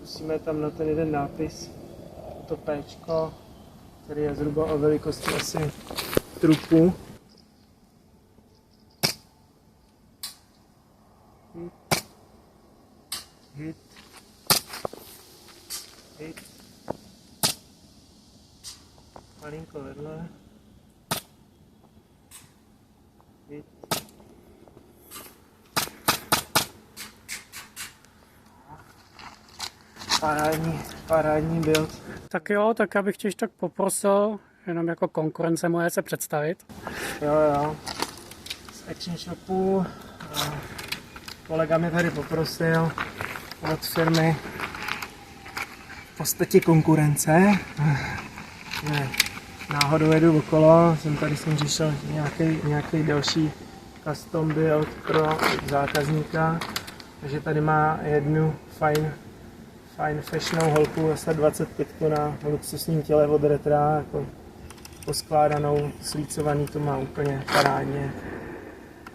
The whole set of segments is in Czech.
Zkusíme tam na ten jeden nápis, to péčko, který je zhruba o velikosti asi trupu. Hit. Hit. Malinko vedle. Hit. Parádní build. Tak jo, tak já bych tě tak poprosil, jenom jako konkurence moje se představit. Jo. Z Action Shopu kolega mi tady poprosil od firmy v podstatě konkurence. Náhodou jedu okolo, jsem tady s ním řešil nějaký další custom build pro zákazníka. Takže tady má jednu fajn fashionovou holku, zase 25 na luxusním těle od Retra, jako poskládanou, slícovaný, to má úplně parádně.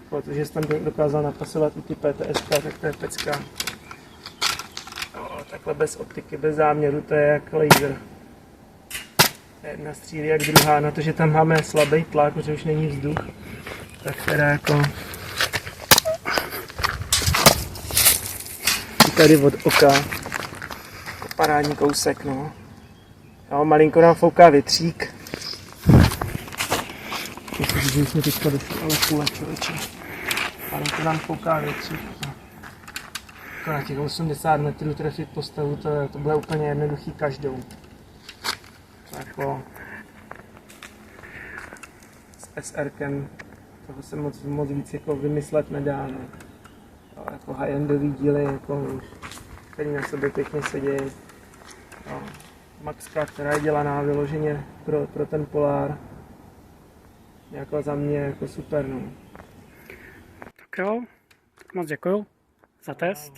Protože jsem tam dokázal napasovat i ty PTSK, tak to je pecka. Takhle bez optiky, bez záměru, to je jak laser. Jedna střílí jak druhá, na to, že tam máme slabý tlak, protože už není vzduch, tak teda jako tady od oka parádní kousek, no. Jo, malinko nám fouká větřík. Myslím, že jsme teďka došli, ale půle člověče. Malinko nám fouká větřík. Na těch 80 metrů trefit postavu, to bude úplně jednoduchý každou. To jako s SR-kem toho se moc víc jako vymyslet nedá. No. Jako high-endový díly, jako, který na sobě pěkně sedí. Maxka, která je dělaná vyloženě pro ten Polar. Jako za mě jako super. No. Tak jo, moc děkuju za test.